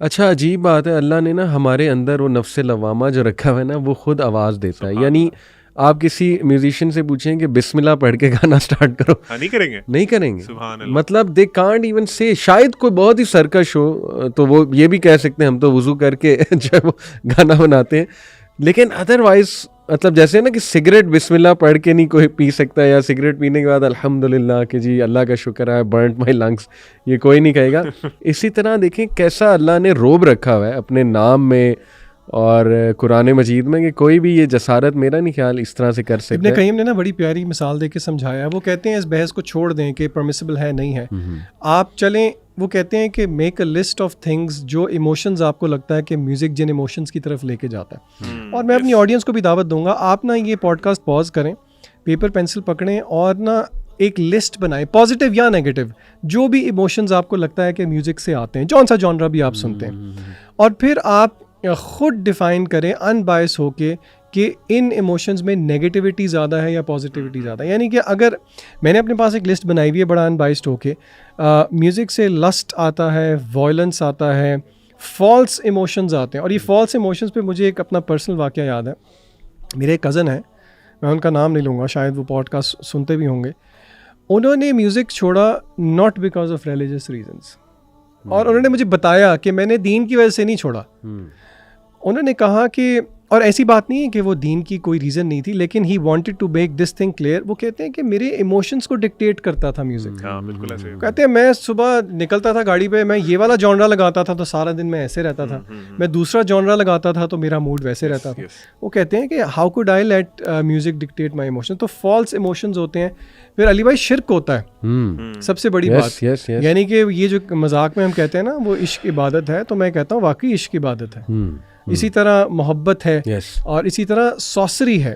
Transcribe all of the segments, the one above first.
अच्छा, अजीब बात है, अल्लाह ने ना हमारे अंदर वो नफ्स लवामा जो रखा हुआ है ना, वो खुद आवाज़ देता है। यानी आप किसी म्यूजिशियन से पूछें कि बिस्मिल्लाह पढ़ के गाना स्टार्ट करो, हाँ, नहीं करेंगे। नहीं करेंगे। सुभान अल्लाह। मतलब दे कांट इवन से, शायद कोई बहुत ही सरकश हो तो वो ये भी कह सकते हैं हम तो वुज़ू करके जो है वो गाना बनाते हैं, लेकिन अदरवाइज मतलब जैसे ना कि सिगरेट बिस्मिल्लाह पढ़ के नहीं कोई पी सकता, या सिगरेट पीने के बाद अल्हम्दुलिल्लाह कि जी अल्लाह का शुक्र है बर्न्ट माई लंग्स, ये कोई नहीं कहेगा। इसी तरह देखें कैसा अल्लाह ने रोब रखा हुआ है अपने नाम में और कुरान मजीद में कि कोई भी ये जसारत मेरा नहीं ख्याल इस तरह से कर सकता इब्ने है। कय्यम ने ना बड़ी प्यारी मिसाल दे के समझाया है। वो कहते हैं इस बहस को छोड़ दें कि परमिसिबल है नहीं है, आप चलें, वो कहते हैं कि make a list of things जो इमोशंस आपको लगता है कि म्यूज़िक जिन इमोशंस की तरफ लेके जाता है। और मैं अपनी ऑडियंस को भी दावत दूंगा, आप ना ये पॉडकास्ट पॉज करें, पेपर पेंसिल पकड़ें और ना एक लिस्ट बनाएं, पॉजिटिव या नेगेटिव, जो भी इमोशंस आपको लगता है कि म्यूज़िक से आते हैं, जौन सा जॉनरा भी आप सुनते हैं, और फिर आप खुद डिफ़ाइन करें अनबायस होके कि इन इमोशंस में नेगेटिविटी ज़्यादा है या पॉजिटिविटी ज़्यादा है। यानी कि अगर मैंने अपने पास एक लिस्ट बनाई हुई है बड़ा अनबायस्ड होके, म्यूज़िक से लस्ट आता है, वायलेंस आता है, फॉल्स इमोशंस आते हैं। और ये फॉल्स इमोशंस पे मुझे एक अपना पर्सनल वाक़या याद है। मेरे एक कज़न है, मैं उनका नाम नहीं लूँगा, शायद वो पॉडकास्ट सुनते भी होंगे। उन्होंने म्यूज़िक छोड़ा not because of religious reasons, और उन्होंने मुझे बताया कि मैंने दीन की वजह से नहीं छोड़ा। उन्होंने कहा कि, और ऐसी बात नहीं है कि वो दीन की कोई रीज़न नहीं थी, लेकिन he wanted to make this thing clear. वो कहते हैं कि मेरे इमोशंस को डिक्टेट करता था म्यूज़िक। हाँ, बिल्कुल ऐसे ही। कहते हैं मैं सुबह निकलता था गाड़ी पे, मैं ये वाला जॉनरा लगाता था तो सारा दिन मैं ऐसे रहता था, मैं दूसरा जॉनरा लगाता था तो मेरा मूड वैसे रहता था। वो कहते हैं कि how could I let music dictate my emotion. तो फॉल्स इमोशंस होते हैं। फिर अली भाई शिर्क होता है सबसे बड़ी बात, यानी कि ये जो मजाक में हम कहते हैं ना वो इश्क इबादत है, तो मैं कहता हूँ वाकई इश्क इबादत है। इसी तरह मोहब्बत है, और इसी तरह सॉसरी है,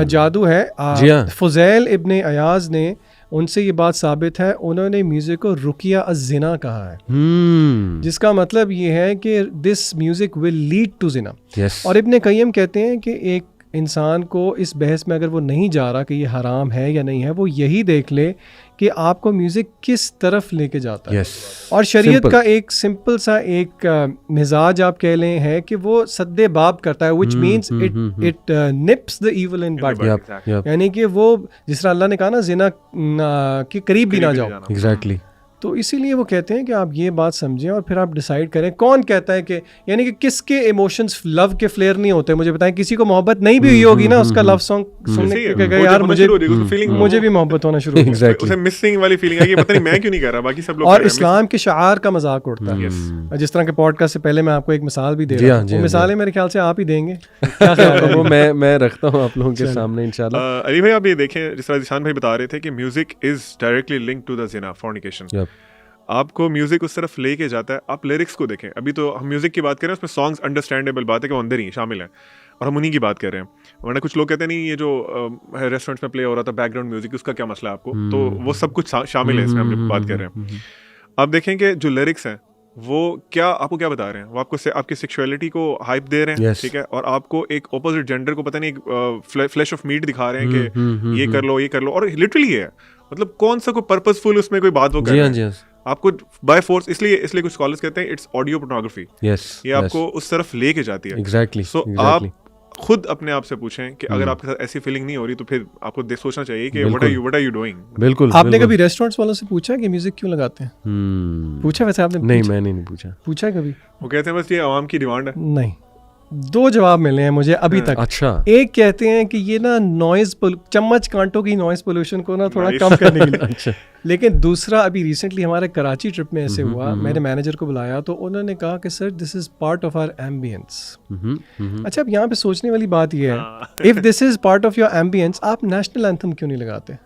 जादू है। फुज़ैल इब्ने अयाज ने, उनसे ये बात साबित है, उन्होंने म्यूज़िक को रुकिया अज़िना कहा है, जिसका मतलब ये है कि this music will lead to ज़िना। और इब्ने कय्यम कहते हैं कि एक इंसान को इस बहस में अगर वो नहीं जा रहा कि ये हराम है या नहीं है, वो यही देख ले कि आपको म्यूज़िक किस तरफ लेके जाता है। और शरीयत का एक सिंपल सा एक मिजाज आप कह लें है कि वो सद्दे बाब करता है, which means it nips the evil in bud. यानी कि वो जिस तरह अल्लाह ने कहा ना जिना के करीब भी ना जाओ। एग्जैक्टली। तो इसीलिए वो कहते हैं कि आप ये बात समझें और फिर आप डिसाइड करें कौन कहता है कि, यानी कि किसके इमोशंस लव के फ्लेयर नहीं होते। मुझे बताएं, किसी को मोहब्बत नहीं भी हुई होगी ना उसका लव सॉन्ग सुनने के, यार मुझे भी मोहब्बत होना शुरू हो गई, उसे मिसिंग वाली फीलिंग आई, पता नहीं मैं क्यों नहीं कर रहा, बाकी सब लोग। और इस्लाम के शार का मजाक उड़ता है। जिस तरह के पॉडकास्ट से पहले मैं आपको एक मिसाल भी दे रहा हूं, वो मिसालें मेरे ख्याल से आप ही देंगे। वो मैं रखता हूँ आप लोगों के सामने इंशाल्लाह। अली भाई, आप ये देखें, जिस तरह जिशान भाई बता रहे थे कि music is directly linked to the जिना, फॉर्निकेशन। आपको म्यूजिक उस तरफ लेके जाता है। आप लिरिक्स को देखें, अभी तो हम म्यूजिक की बात कर रहे हैं, उसमें सॉन्ग्स अंडरस्टैंडेबल बात है कि वो अंदर ही शामिल है, और हम उन्हीं की बात कर रहे हैं। वरना कुछ लोग कहते हैं नहीं, ये जो रेस्टोरेंट्स में प्ले हो रहा था बैकग्राउंड म्यूजिक, उसका क्या मसला है आपको, तो वो सब कुछ शामिल है इसमें, हम बात कर रहे हैं। आप देखें कि जो लिरिक्स हैं वो क्या आपको क्या बता रहे हैं, वो आपको आपकी सेक्सुअलिटी को हाइप दे रहे हैं, ठीक है, और आपको एक ऑपोजिट जेंडर को पता नहीं एक फ्लैश ऑफ मीट दिखा रहे हैं कि ये कर लो, और लिटरली है, मतलब कौन सा कोई पर्पसफुल उसमें कोई बात वो कर रहे हैं आपको बाय फोर्स। इसलिए कुछ स्कॉलर्स कहते हैं इट्स ऑडियो पोर्नोग्राफी। ये आपको उस तरफ लेके जाती है। एग्जैक्टली। सो आप खुद अपने आप से पूछें कि अगर आपके साथ ऐसी फीलिंग नहीं हो रही तो फिर आपको सोचना चाहिए कि व्हाट आर यू डूइंग। बिल्कुल। आपने कभी रेस्टोरेंट्स वालों से पूछा कि म्यूजिक क्यों लगाते हैं? पूछा वैसे आपने? नहीं, मैंने नहीं पूछा है कभी? वो कहते हैं बस ये आवाम की डिमांड है। नहीं, 2 जवाब मिले हैं मुझे अभी तक। अच्छा। एक कहते हैं कि ये ना नॉइज, चम्मच कांटों की नॉइज पोल्यूशन को ना थोड़ा कम करने के लिए। अच्छा। लेकिन दूसरा, अभी रिसेंटली हमारे कराची ट्रिप में ऐसे हुआ, मैंने मैनेजर को बुलाया तो उन्होंने कहा कि sir this is part of our ambience. अच्छा, अब यहाँ पे सोचने वाली बात ये है, if this is part of your ambience, आप नेशनल एंथम क्यों नहीं लगाते?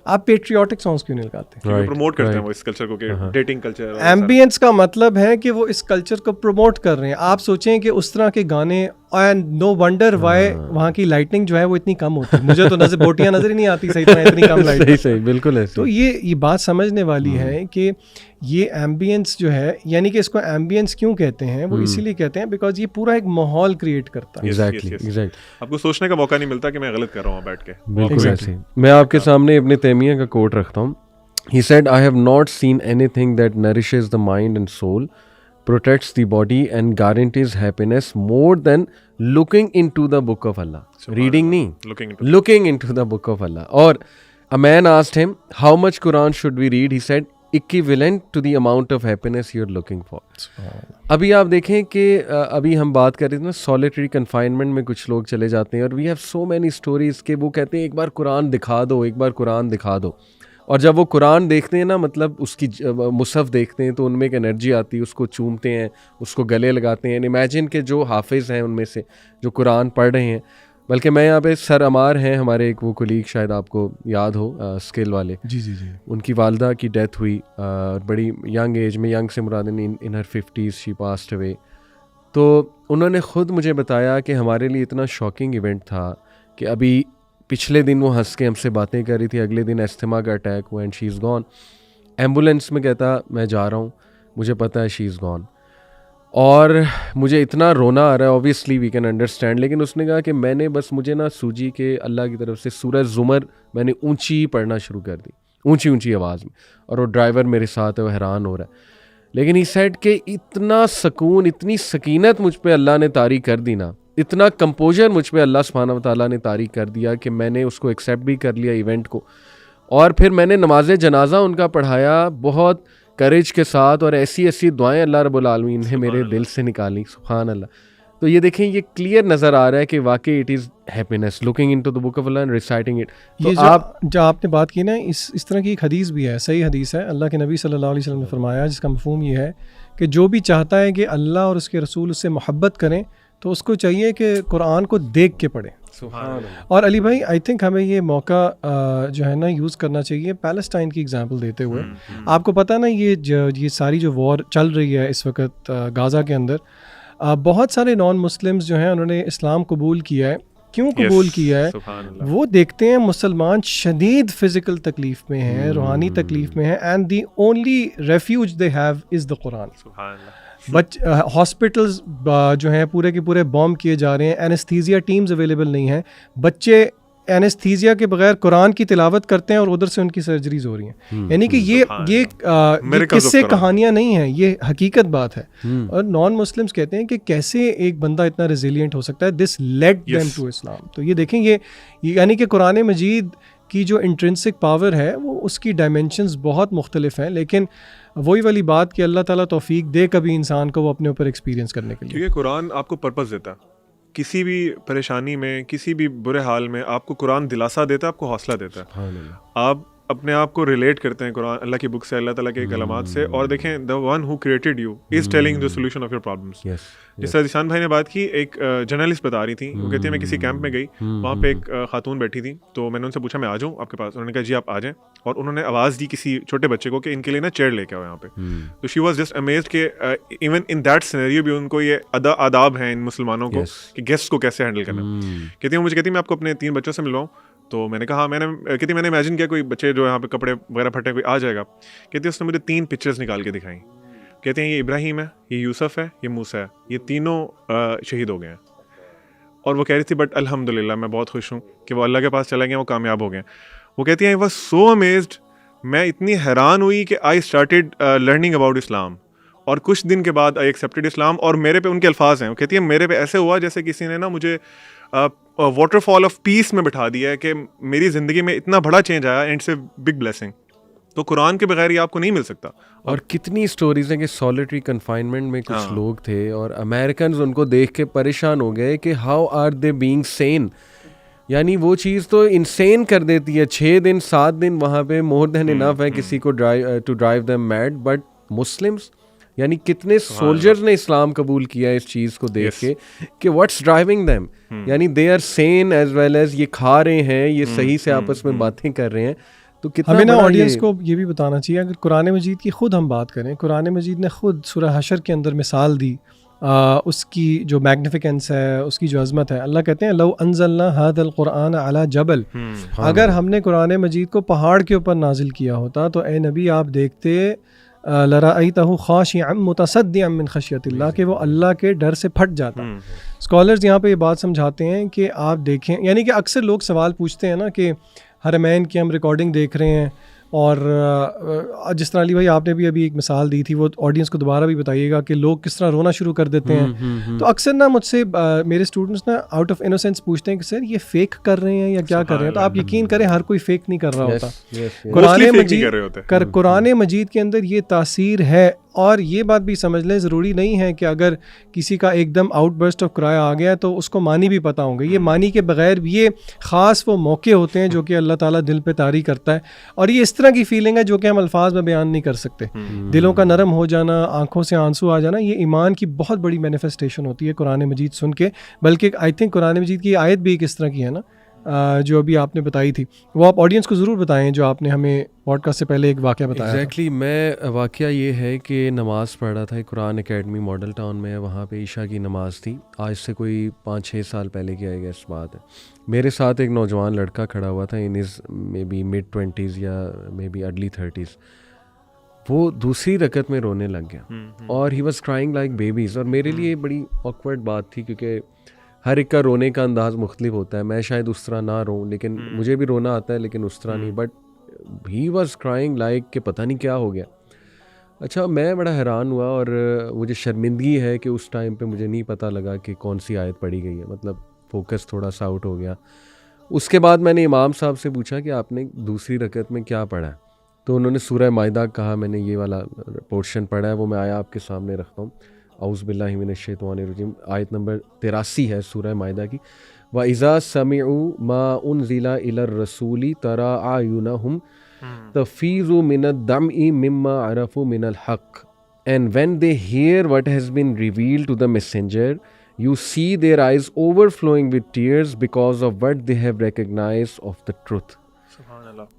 आप पेट्रियाटिक सॉन्ग्स क्यों नहीं लगाते? प्रमोट करते हैं वो इस कल्चर को, डेटिंग कल्चर। एम्बियंस का मतलब है कि वो इस कल्चर को प्रमोट कर रहे हैं। आप सोचें कि उस तरह के गाने, एंड नो वंडर व्हाई वहाँ की लाइटनिंग जो है वो इतनी कम होती है। मुझे तो बोटियां नजर ही नहीं आती सही तरह, इतनी कम लाइट। सही, बिल्कुल है। तो ये बात समझने वाली है कि ये एम्बियंस जो है, यानी कि इसको एम्बियंस क्यों कहते हैं, वो इसीलिए कहते हैं बिकॉज ये पूरा एक माहौल क्रिएट करता है। एग्जैक्टली। आपको सोचने का मौका नहीं मिलता कि मैं गलत कर रहा हूँ बैठ के। बिल्कुल ऐसे। मैं आपके सामने इब्ने तैमिया का कोट रखता हूँ। He said, I have not seen anything that nourishes the mind and soul protects the body and guarantees happiness more than looking into the book of Allah. Reading nahi, looking into the book of Allah. Or a man asked him, how much Quran should we read? He said, equivalent to the amount of happiness you're looking for. अभी आप देखें कि अभी हम बात कर रहे थे ना, सॉलिटरी कन्फाइनमेंट में कुछ लोग चले जाते हैं और we have so many stories के वो कहते हैं एक बार कुरान दिखा दो, एक बार कुरान दिखा दो. और जब वो कुरान देखते हैं ना, मतलब उसकी मुसहफ देखते हैं तो उनमें एक एनर्जी आती है, उसको चूमते हैं, उसको गले लगाते हैं. इमेजिन के जो हाफिज़ हैं उनमें से जो कुरान पढ़ रहे हैं, बल्कि मैं यहाँ पे सर अमार हैं हमारे एक वो कोलीग, शायद आपको याद हो, स्किल वाले. जी, उनकी वालदा की डेथ हुई बड़ी यंग एज में, यंग से मुराद इन हर 50s शी पास्ट अवे. तो उन्होंने ख़ुद मुझे बताया कि हमारे लिए इतना शॉकिंग इवेंट था कि अभी पिछले दिन वो हंस के हमसे बातें कर रही थी, अगले दिन एस्थमा का अटैक हुआ and she is gone. Ambulance में कहता मैं जा रहा हूँ, मुझे पता है शी इज़ गॉन, और मुझे इतना रोना आ रहा है. Obviously we can understand. लेकिन उसने कहा कि मैंने बस, मुझे ना सूजी के अल्लाह की तरफ से सूरह ज़ुमर मैंने ऊंची पढ़ना शुरू कर दी, ऊंची आवाज़ में, और वो ड्राइवर मेरे साथ है, वो हैरान हो रहा है. लेकिन इस साइड के इतना सुकून, इतनी सकीनत मुझ पे अल्लाह ने तारी कर दी ना, इतना कंपोजर मुझ पे अल्लाह सुब्हानहू व तआला ने तारी कर दिया कि मैंने उसको एक्सेप्ट भी कर लिया इवेंट को. और फिर मैंने नमाज जनाजा उनका पढ़ाया बहुत करेज के साथ, और ऐसी दुआएं अल्लाह रब्बुल आलमीन ने मेरे दिल से निकाली. सुभान अल्लाह. तो ये देखें, ये क्लियर नज़र आ रहा है कि वाकई it is happiness looking into the book of Allah and reciting it. ये जो आपने बात की ना, इस तरह की एक हदीस भी है, सही हदीस है. अल्लाह के नबी सल्लल्लाहु अलैहि वसल्लम ने फरमाया, जिसका मफहूम ये है कि जो भी चाहता है कि अल्लाह और उसके रसूल उससे मोहब्बत करें तो उसको चाहिए कि कुरान को देख के पढ़े. और अली भाई, आई थिंक हमें ये मौका जो है ना यूज़ करना चाहिए पैलेस्टाइन की एग्जांपल देते हुए. आपको पता है ना, ये सारी जो वॉर चल रही है इस वक्त गाज़ा के अंदर, बहुत सारे नॉन मुस्लिम्स जो हैं उन्होंने इस्लाम कबूल किया है. क्यों कबूल किया है? वो देखते हैं मुसलमान शदीद फ़िज़िकल तकलीफ़ में हैं, रूहानी तकलीफ़ में हैं, and the only refuge they have is the Quran. Hospitals जो हैं पूरे के पूरे बॉम्ब किए जा रहे हैं, एनेस्थीसिया टीम्स अवेलेबल नहीं हैं, बच्चे एनेस्थीसिया के बगैर कुरान की तिलावत करते हैं और उधर से उनकी सर्जरीज हो रही हैं. यानी कि ये किस्से कहानियाँ नहीं हैं, ये हकीकत बात है. और नॉन मुस्लिम्स कहते हैं कि कैसे एक बंदा इतना रेजिलियंट हो सकता है. This led them to Islam. तो ये देखें, ये यानी कि कुरान मजीद की जो इंट्रिंसिक पावर है वो उसकी डायमेंशंस बहुत मुख्तलिफ हैं. लेकिन वही वाली बात कि अल्लाह ताला तौफीक दे कभी इंसान को वो अपने ऊपर एक्सपीरियंस करने के लिए. क्योंकि कुरान आपको पर्पस देता है. किसी भी परेशानी में, किसी भी बुरे हाल में आपको कुरान दिलासा देता है, आपको हौसला देता है. आप अपने आप को रिलेट करते हैं कुरान, अल्लाह की बुक से, अल्लाह ताला के कलमात से. और देखें, the one who created you is telling the solution of your problems. जिस तरह जिशान भाई ने बात की, एक जर्नलिस्ट बता रही थी, वो कहती है मैं किसी कैंप में गई, वहाँ पे एक खातून बैठी थी, तो मैंने उनसे पूछा मैं आ जाऊँ आपके पास. उन्होंने कहा जी आप आ जाएं. और उन्होंने आवाज़ दी किसी छोटे बच्चे को कि इनके लिए ना चेयर लेके आओ यहाँ पे. तो शी वॉज जस्ट अमेज्ड कि इवन इन दैट सिनेरियो भी उनको ये आदाब हैं इन मुसलमानों को कि गेस्ट को कैसे हैंडल करना. कहती है मुझे, कहती मैं आपको अपने 3 बच्चों से मिलवाऊँ. तो मैंने कहा, कहती मैंने इमेजिन किया कोई बच्चे जो यहाँ पे कपड़े वगैरह फटे कोई आ जाएगा. कहती उसने मुझे 3 पिक्चर्स निकाल के दिखाई. कहते हैं ये इब्राहिम है, ये यूसुफ है, ये मूसा है, ये तीनों शहीद हो गए हैं. और वो कह रही थी बट अल्हम्दुलिल्लाह मैं बहुत खुश हूँ कि वो अल्लाह के पास चले गए, वो कामयाब हो गए. वो कहती हैं आई वाज सो अमेज्ड, मैं इतनी हैरान हुई कि आई स्टार्टेड लर्निंग अबाउट इस्लाम. और कुछ दिन के बाद आई एक्सेप्टेड इस्लाम. और मेरे पे उनके अल्फाज हैं, वो कहती है मेरे पे ऐसे हुआ जैसे किसी ने ना मुझे वाटरफॉल ऑफ पीस में बिठा दिया है कि मेरी ज़िंदगी में इतना बड़ा चेंज आया and it's a big blessing. तो कुरान के बगैर ये आपको नहीं मिल सकता. और कितनी स्टोरीज हैं कि सॉलिटरी कन्फाइनमेंट में कुछ लोग थे और अमेरिकन उनको देख के परेशान हो गए कि how are they being sane. यानी वो चीज़ तो इंसेन कर देती है. 6 दिन 7 दिन वहाँ पे मोर देन इनफ है किसी को to drive them mad. But Muslims, यानी कितने सोल्जर्स ने इस्लाम कबूल किया इस चीज़ को देख के कि व्हाट्स ड्राइविंग देम. यानी they are sane as well as ये खा रहे हैं, ये सही से आपस में बातें कर रहे हैं. तो कितना हमें ना ऑडियंस को ये भी बताना चाहिए, अगर कुरान मजीद की खुद हम बात करें, कुरान मजीद ने खुद सूरह हशर के अंदर मिसाल दी उसकी जो मैग्निफिकेंस है, उसकी जो अज़मत है. अल्लाह कहते हैं लौ अंज़लना हादल कुरान अला जबल, अगर हमने कुरान मजीद को पहाड़ के ऊपर नाजिल किया होता तो ए नबी आप देखते लराअयतहु खाशिअन मुतसद्दिअन मिन खशियतिल्लाह, कि वो अल्लाह के डर से फट जाता. स्कॉलर्स यहाँ पे ये बात समझाते हैं कि आप देखें, यानी कि अक्सर लोग सवाल पूछते हैं ना कि हरमैन की हम रिकॉर्डिंग देख रहे हैं और जिस तरह अली भाई आपने भी अभी एक मिसाल दी थी, वो ऑडियंस को दोबारा भी बताइएगा कि लोग किस तरह रोना शुरू कर देते हैं। तो अक्सर ना मुझसे मेरे स्टूडेंट्स ना आउट ऑफ इनोसेंस पूछते हैं कि सर ये फेक कर रहे हैं या क्या कर रहे हैं। तो आप यकीन करें हर कोई फेक नहीं कर रहा होता। कुरान मजीद के अंदर ये तासीर है। और ये बात भी समझ लें, ज़रूरी नहीं है कि अगर किसी का एकदम आउटबर्स्ट ऑफ क्राई आ गया तो उसको मानी भी पता होंगे। ये मानी के बगैर भी ये ख़ास वो मौके होते हैं जो कि अल्लाह ताला दिल पे तारी करता है। और ये इस तरह की फीलिंग है जो कि हम अल्फाज में बयान नहीं कर सकते। दिलों का नरम हो जाना, आंखों से आंसू आ जाना, ये ईमान की बहुत बड़ी मैनिफेस्टेशन होती है कुरान मजीद सुन के। बल्कि आई थिंक कुरान मजीद की आयत भी एक इस तरह की है ना, जो अभी आपने बताई थी, वो आप ऑडियंस को ज़रूर बताएं जो आपने हमें पॉडकास्ट से पहले एक वाक़या बताया। एग्जैक्टली मैं वाक़या ये है कि नमाज़ पढ़ रहा था कुरान एकेडमी मॉडल टाउन में। वहाँ पे ईशा की नमाज़ थी, आज से कोई 5-6 साल पहले की आई गेस बात है। मेरे साथ एक नौजवान लड़का खड़ा हुआ था, in is may be mid-20s या मे बी अर्ली 30s। वो दूसरी रकत में रोने लग गया और he was crying like babies. और मेरे लिए बड़ी ऑकवर्ड बात थी क्योंकि हर एक का रोने का अंदाज मुख्तलिफ होता है। मैं शायद उस तरह ना रोऊं, लेकिन मुझे भी रोना आता है, लेकिन उस तरह नहीं। But he was crying like कि पता नहीं क्या हो गया। अच्छा, मैं बड़ा हैरान हुआ और मुझे शर्मिंदगी है कि उस टाइम पे मुझे नहीं पता लगा कि कौन सी आयत पढ़ी गई है। मतलब फोकस थोड़ा सा आउट हो गया। उसके बाद मैंने इमाम साहब से पूछा कि आपने दूसरी रकत में क्या पढ़ा है, तो उन्होंने सूरह माइदा कहा। मैंने ये वाला पोर्शन पढ़ा है, वो मैं आया आपके सामने रखता हूँ। औज़ु बिल्लाहि मिनश शैतानिर रजीम, आयत नंबर 83 है सूरह माइदा की। व इज़ा समिउ मा उनज़िला इलर रसूली तरा आयुनहुम तफ़ीज़ु मिनद दमइ मिम्मा अरफ़ु मिनल हक़ and when they hear what has been revealed to the messenger you see their eyes overflowing with tears because of what they have recognised of the truth.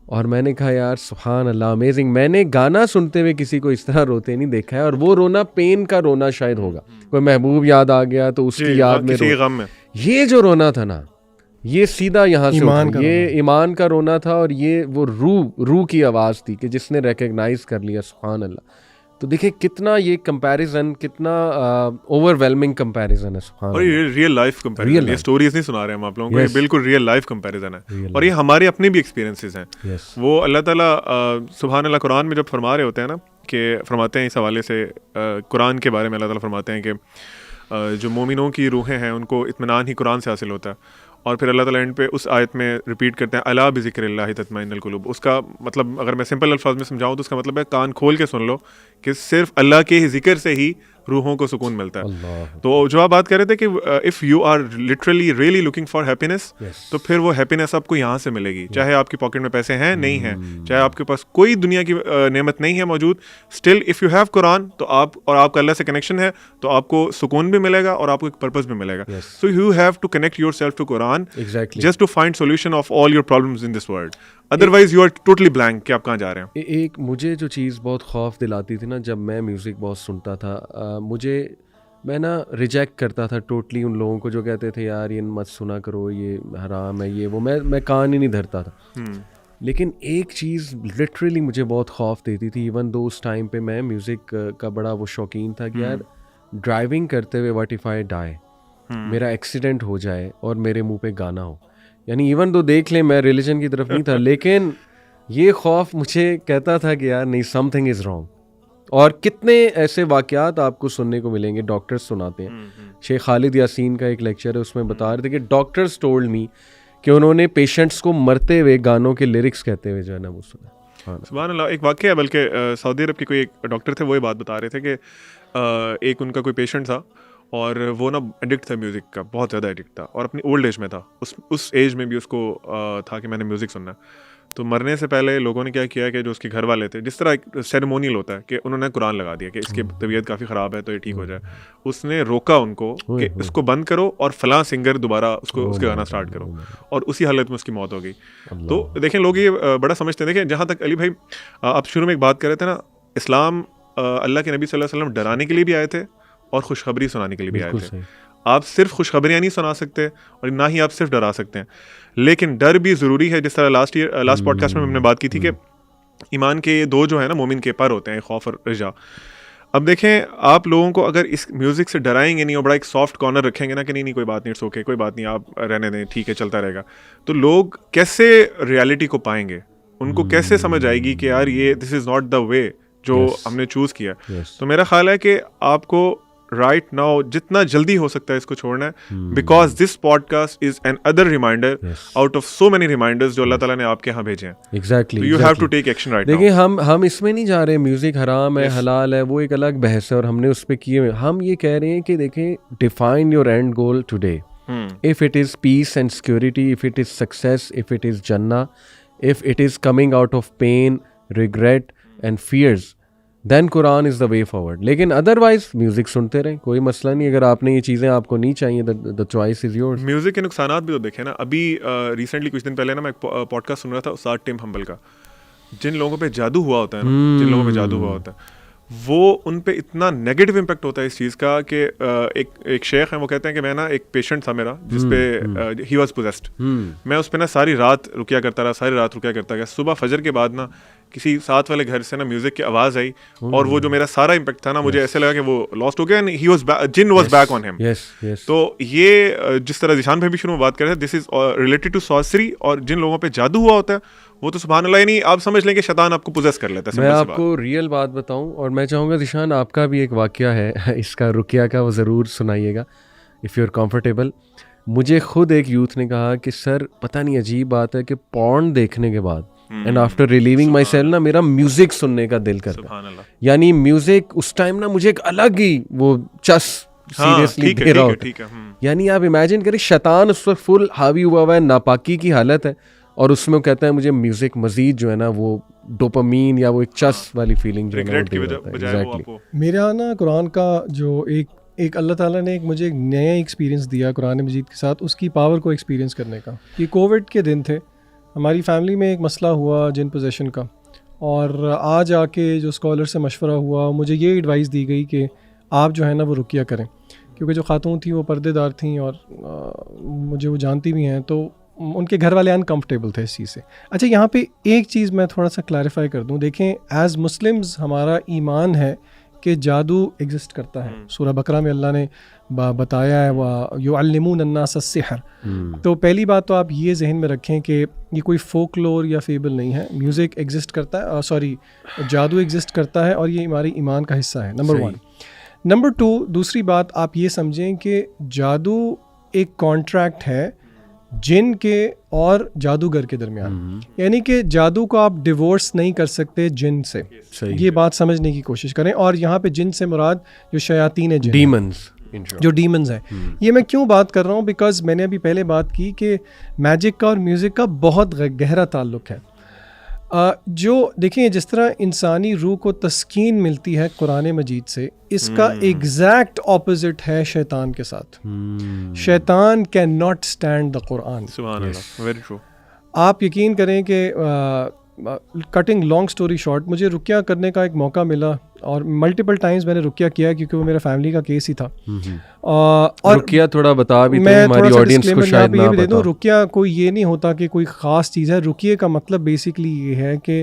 और मैंने कहा यार सुभान अल्लाह, अमेजिंग। मैंने गाना सुनते हुए किसी को इस तरह रोते नहीं देखा है। और वो रोना पेन का रोना शायद होगा, कोई महबूब याद आ गया तो उसकी याद में रो। ये जो रोना था ना, ये सीधा यहाँ से ये ईमान का रोना था। और ये वो रूह की आवाज़ थी कि जिसने रिकॉग्नाइज कर लिया, सुभान अल्लाह। तो देखिए कितना ये कंपैरिजन, कितना ओवरवेलमिंग कंपैरिजन है, सुभान और ये रियल लाइफ कंपैरिजन, ये स्टोरीज नहीं सुना रहे हम आप लोगों को, ये बिल्कुल रियल लाइफ कंपैरिजन है। और ये हमारे अपने भी एक्सपीरियंसेस हैं। वो अल्लाह ताला सुभान अल्लाह कुरान में जब फरमा रहे होते हैं ना, कि फरमाते हैं इस हवाले से कुरान के बारे में अल्लाह ताला फरमाते हैं कि जो मोमिनों की रूहें हैं उनको इत्मीनान ही कुरान से हासिल होता है। और फिर अल्लाह ताला एंड पे उस आयत में रिपीट करते हैं अला बिज़िक्रिल्लाहि तत्मइन्नुल कुलूब। उसका मतलब अगर मैं सिंपल अल्फाज में समझाऊँ तो उसका मतलब है कान खोल के सुन लो कि सिर्फ अल्लाह के ही जिक्र से ही रूहों को सुकून मिलता है। तो जो आप बात कर रहे थे कि if you are literally really looking for happiness, तो फिर वो हैप्पीनेस आपको यहाँ से मिलेगी। चाहे आपकी पॉकेट में पैसे हैं नहीं हैं, चाहे आपके पास कोई दुनिया की नेमत नहीं है मौजूद, still if you have Quran तो आप और आपका अल्लाह से कनेक्शन है तो आपको सुकून भी मिलेगा और आपको एक पर्पस भी मिलेगा। So you have to connect yourself to Quran just to find solution of all your problems in this world. Otherwise you are totally blank कि आप कहाँ जा रहे हैं। एक मुझे जो चीज़ बहुत खौफ दिलाती थी ना, जब मैं म्यूज़िक बहुत सुनता था, मैं ना रिजेक्ट करता था टोटली उन लोगों को जो कहते थे यार ये मत सुना करो, ये हराम है, ये वो। मैं कान ही नहीं धरता था। लेकिन एक चीज़ लिटरली मुझे बहुत खौफ देती थी, इवन दो उस टाइम पे मैं म्यूज़िक का बड़ा वो शौकीन था कि यार ड्राइविंग करते हुए व्हाट इफ़ आई डाई, मेरा एक्सीडेंट हो जाए और मेरे मुंह पे गाना हो। यानी इवन दो देख लें, मैं रिलीजन की तरफ नहीं था, लेकिन ये खौफ मुझे कहता था कि यार नहीं, समथिंग इज़ रॉन्ग। और कितने ऐसे वाक़यात आपको सुनने को मिलेंगे, डॉक्टर्स सुनाते हैं। शेख खालिद यासीन का एक लेक्चर है, उसमें बता रहे थे कि डॉक्टर्स टोल्ड मी कि उन्होंने पेशेंट्स को मरते हुए गानों के लिरिक्स कहते हुए जो है ना वो सुना। सुभान अल्लाह। एक वाक़या है, बल्कि सऊदी अरब के कोई एक डॉक्टर थे, वो ये बात बता रहे थे कि एक उनका कोई पेशेंट था और वो ना एडिक्ट था म्यूज़िक का, बहुत ज़्यादा एडिक्ट था और अपनी ओल्ड एज में था। उस एज में भी उसको था कि मैंने म्यूज़िक सुनना है। तो मरने से पहले लोगों ने क्या किया कि जो उसके घर वाले थे, जिस तरह एक सेरेमोनियल होता है कि उन्होंने कुरान लगा दिया कि इसकी तबीयत काफ़ी ख़राब है तो ये ठीक हो जाए। उसने रोका उनको कि इसको बंद करो और फलां सिंगर दोबारा उसके गाना स्टार्ट करो, और उसी हालत में उसकी मौत हो गई। तो देखें लोग ये बड़ा समझते हैं। देखें, जहाँ तक अली भाई आप शुरू में एक बात कर रहे थे ना, इस्लाम अल्लाह के नबी सल्लल्लाहु अलैहि वसल्लम डराने के लिए भी आए थे और खुशखबरी सुनाने के लिए भी आए थे। आप सिर्फ खुशखबरियाँ नहीं सुना सकते और ना ही आप सिर्फ डरा सकते हैं, लेकिन डर भी ज़रूरी है। जिस तरह लास्ट पॉडकास्ट में हमने बात की थी कि ईमान के दो जो है ना मोमिन के पर होते हैं, खौफ और रजा। अब देखें, आप लोगों को अगर इस म्यूज़िक से डराएंगे नहीं और बड़ा एक सॉफ्ट कॉर्नर रखेंगे ना कि नहीं कोई बात नहीं, इट्स ओके, कोई बात नहीं, आप रहने दें, ठीक है, चलता रहेगा, तो लोग कैसे रियलिटी को पाएंगे? उनको कैसे समझ आएगी कि यार ये this is not the way जो हमने चूज किया. तो मेरा ख्याल है कि आपको राइट नाउ जितना जल्दी हो सकता है इसको छोड़ना है, because this podcast is an other reminder out of so many reminders जो अल्लाह ताला ने आपके यहाँ भेजे हैं. Exactly, you have to take action right now. देखिए हम इसमें नहीं जा रहे म्यूजिक हराम है हलाल है, वो एक अलग बहस है और हमने उस पर किए. हम ये कह रहे हैं कि देखें, define your end goal today. If it is peace and security, if it is success, if it is जन्नह, if it is coming out of pain, regret and fears, then Quran is the way forward. लेकिन otherwise music सुनते रहें, कोई मसला नहीं. अगर आपने ये चीज़ें आपको नहीं चाहिए, the choice is yours. Music के नुकसानात भी तो देखें ना. अभी रिसेंटली कुछ दिन पहले ना मैं एक पॉडकास्ट सुन रहा था उस्ताद टिम हम्बल का. जिन लोगों पे जादू हुआ होता है ना, जिन लोगों पे जादू हुआ होता है, वो उन पे इतना नेगेटिव इम्पैक्ट होता है इस चीज़ का कि एक शेख हैं, वो कहते हैं कि मैं ना एक पेशेंट था मेरा जिस पे ही वाज पोजेस्ड. मैं उस पे ना सारी रात रुकिया करता गया. सुबह फजर के बाद ना किसी साथ वाले घर से ना म्यूजिक की आवाज़ आई और वो जो मेरा सारा इम्पैक्ट था ना, मुझे ऐसे लगा कि वो लॉस्ट हो गया and he was jinn was back on him. तो ये जिस तरह जिशान भाई भी शुरू में बात कर रहे थे, this is related to sorcery. और जिन लोगों पे जादू हुआ होता है वो तो सुभान अल्लाह, नहीं आप समझ लें कि शैतान आपको पोजेस कर लेता है. मैं आपको रियल बात बताऊं, और मैं चाहूँगा जिशान आपका भी एक वाकया है इसका रुकिया का, वो ज़रूर सुनाइएगा इफ़ यू आर कंफर्टेबल. मुझे खुद एक यूथ ने कहा कि सर पता नहीं अजीब बात है कि पॉर्न देखने के बाद and after relieving my self ना मेरा म्यूजिक सुनने का दिल करता है. यानी म्यूजिक उस टाइम ना मुझे एक अलग ही वो सीरियसली दे रहा होता है. यानी आप इमेजिन करें, शैतान उस वक्त फुल हावी हुआ है, नापाकी की हालत है, और उसमें वो कहता है मुझे म्यूजिक मजीद जो है ना वो डोपामीन या वो एक चस वाली फीलिंग जो है ना वो दे रहा है. एग्जैक्टली. मेरे यहाँ ना कुरान का जो एक अल्लाह ताला ने मुझे एक नया एक्सपीरियंस दिया कुरान मजीद के साथ, उसकी पावर को एक्सपीरियंस करने का. कि कोविड के दिन थे, हमारी फैमिली में एक मसला हुआ जिन पोजेशन का, और आज आके जो स्कॉलर से मशवरा हुआ, मुझे ये एडवाइस दी गई कि आप जो है ना वो रुकिया करें, क्योंकि जो खातून थी वो पर्देदार थी और मुझे वो जानती भी हैं, तो उनके घर वाले अनकम्फर्टेबल थे इस चीज़ से. अच्छा, यहाँ पे एक चीज़ मैं थोड़ा सा क्लैरिफाई कर दूँ. देखें, एज़ मुस्लिम्स हमारा ईमान है कि जादू एग्जिस्ट करता है. सूरह बकरा में अल्लाह ने बताया है व युअल्लिमून अन्नास अस्सिहर. तो पहली बात तो आप ये जहन में रखें कि ये कोई फोकलोर या फेबल नहीं है. म्यूज़िक एग्जिस्ट करता है, जादू एग्जिस्ट करता है और ये हमारे ईमान का हिस्सा है. नंबर 1. नंबर 2, दूसरी बात आप ये समझें कि जादू एक कॉन्ट्रैक्ट है जिन के और जादूगर के दरमियान. यानी कि जादू को आप डिवोर्स नहीं कर सकते जिन से. ये बात समझने की कोशिश करें. और यहाँ पे जिन से मुराद जो शयातीन है, डीमंस, जो डीमंस हैं. ये मैं क्यों बात कर रहा हूँ, बिकॉज मैंने अभी पहले बात की कि मैजिक का और म्यूज़िक का बहुत गहरा ताल्लुक़ है. जो देखिए, जिस तरह इंसानी रूह को तस्कीन मिलती है कुरान मजीद से, इसका एग्जैक्ट ऑपोजिट है शैतान के साथ. शैतान can not stand the Quran. सुभान अल्लाह, वेरी ट्रू. आप यकीन करें कि कटिंग लॉन्ग स्टोरी शॉर्ट, मुझे रुकिया करने का एक मौका मिला और मल्टीपल टाइम्स मैंने रुकिया किया क्योंकि वो मेरा फैमिली का केस ही था. और रुकिया थोड़ा बता भी, मैं हमारी ऑडियंस को शायद ना दे दूं, रुकिया कोई ये नहीं होता कि कोई ख़ास चीज़ है. रुकिये का मतलब बेसिकली ये है कि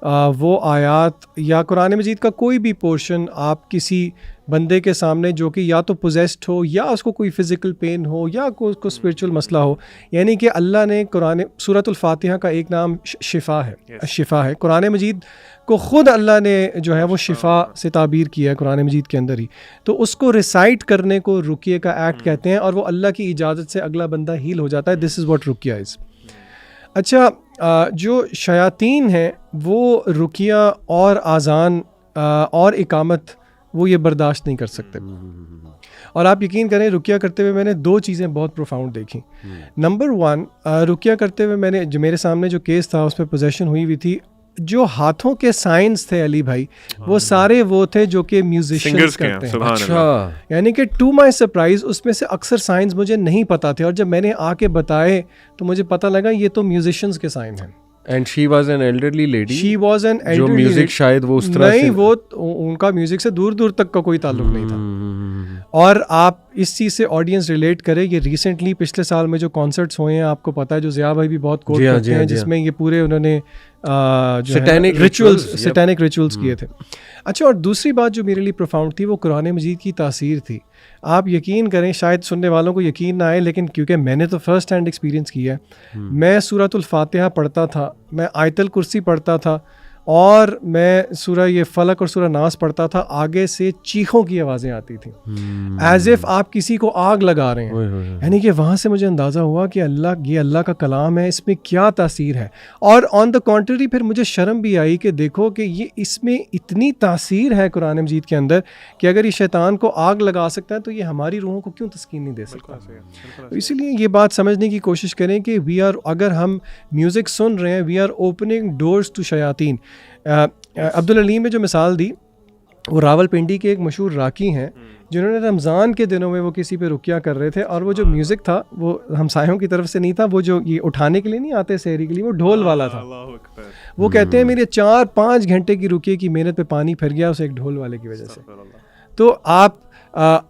वो आयात या कुरान मजीद का कोई भी पोर्शन आप किसी बंदे के सामने जो कि या तो पोजेस्ड हो या उसको कोई फ़िज़िकल पेन हो या उसको स्पिरिचुअल मसला हो. यानी कि अल्लाह ने कुरान सूरतुल फातिहा का एक नाम शिफा है. शिफा है. कुरान मजीद को ख़ुद अल्लाह ने जो है वो शिफा से ताबीर किया है कुरान मजीद के अंदर ही. तो उसको रिसाइट करने को रुकिया का एक्ट कहते हैं और वो अल्लाह की इजाज़त से अगला बंदा हील हो जाता है. दिस इज़ व्हाट रुकिया इज़. अच्छा, जो शयातीन हैं वो रुकिया और आज़ान और इकामत वो ये बर्दाश्त नहीं कर सकते. और आप यकीन करें, रुकिया करते हुए मैंने 2 चीज़ें बहुत प्रोफाउंड देखी. नंबर 1, रुकिया करते हुए मैंने जो मेरे सामने जो केस था उस पर पोजेशन हुई हुई थी. जो हाथों के साइंस थे अली भाई, वो सारे वो थे जो कि म्यूजिशियंस करते हैं. अच्छा. यानी कि टू माय सरप्राइज उसमें से अक्सर साइंस मुझे नहीं पता थे और जब मैंने आके बताए तो मुझे पता लगा ये तो म्यूजिशियंस के साइन हैं. And she was an elderly lady. She was an elderly जो म्यूजिक शायद वो उस तरह नहीं, वो उनका म्यूजिक से दूर दूर तक का कोई ताल्लुक नहीं था. और आप इस चीज़ से ऑडियंस रिलेट करे। ये रिसेंटली पिछले साल में जो कॉन्सर्ट्स हुए हैं, आपको पता है, जो ज़िया भाई भी बहुत कोट करते हैं, जिसमें ये पूरे उन्होंने सैटेनिक रिचुअल्स किए थे। अच्छा, और दूसरी बात जो मेरे लिए प्रोफाउंड थी वो कुरान मजीद की तासीर थी। आप यकीन करें, शायद सुनने वालों को यकीन ना आए, लेकिन क्योंकि मैंने तो फर्स्ट हैंड एक्सपीरियंस किया है। मैं सूरतुल फातिहा पढ़ता था, मैं आयतुल कुर्सी पढ़ता था, और मैं सूरह ये फलक और सूरह नास पढ़ता था, आगे से चीखों की आवाज़ें आती थी, एज इफ़ आप किसी को आग लगा रहे हैं। यानी कि वहाँ से मुझे अंदाज़ा हुआ कि ये अल्लाह का कलाम है, इसमें क्या तासीर है। और ऑन द कॉन्ट्ररी फिर मुझे शर्म भी आई कि देखो कि ये इसमें इतनी तासीर है कुरान मजीद के अंदर कि अगर ये शैतान को आग लगा सकता है तो ये हमारी रूहों को क्यों तस्कीन नहीं दे सकता। तो इसीलिए ये बात समझने की कोशिश करें कि अगर हम म्यूज़िक सुन रहे हैं, we are opening doors to शयातीन। अब्दुल अलीम में जो मिसाल दी, वो रावलपिंडी के एक मशहूर राकी हैं जिन्होंने रमज़ान के दिनों में वो किसी पे रुकिया कर रहे थे, और वो जो म्यूज़िक था वो हमसायों की तरफ से नहीं था, वो जो ये उठाने के लिए नहीं आते सहरी के लिए, वो ढोल वाला था। वो कहते हैं मेरे 4-5 घंटे की रुकिए की मेहनत पे पानी फिर गया उस एक ढोल वाले की वजह से। तो आप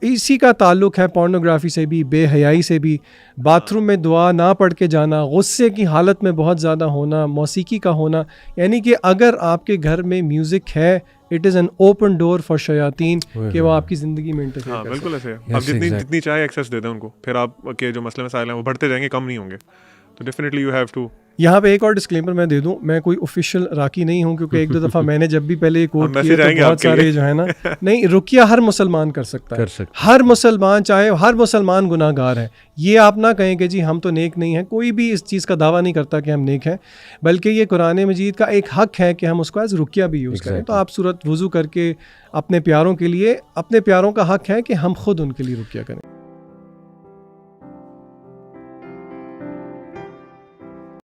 इसी का ताल्लुक़ है पोर्नोग्राफी से भी, बेहयाई से भी, बाथरूम में दुआ ना पढ़ के जाना, गुस्से की हालत में बहुत ज़्यादा होना, मौसीकी का होना। यानी कि अगर आपके घर में म्यूज़िक है, it is an open door for शयातीन कि वो आपकी ज़िंदगी में इंटरफेयर कर सकते हैं। बिल्कुल ऐसे है। आप जितनी चाहे एक्सेस दे दें उनको, फिर आपके जो मसले मसाइल हैं वो बढ़ते जाएंगे, कम नहीं होंगे। तो डेफिनेटली यू हैव टू। यहाँ पे एक और डिस्क्लेमर मैं दे दूं, मैं कोई ऑफिशियल राकी नहीं हूं, क्योंकि एक दो दफ़ा मैंने जब भी पहले ये कोट किया तो बहुत सारे जो है ना, नहीं, रुकिया हर मुसलमान कर सकता है, हर मुसलमान, चाहे हर मुसलमान गुनाहगार है। ये आप ना कहें कि जी हम तो नेक नहीं हैं, कोई भी इस चीज़ का दावा नहीं करता कि हम नेक हैं, बल्कि ये कुरान मजीद का एक हक है कि हम उसको एज रुकिया भी यूज़ करें। तो आप सूरत वुज़ू करके अपने प्यारों के लिए, अपने प्यारों का हक है कि हम खुद उनके लिए रुकिया करें।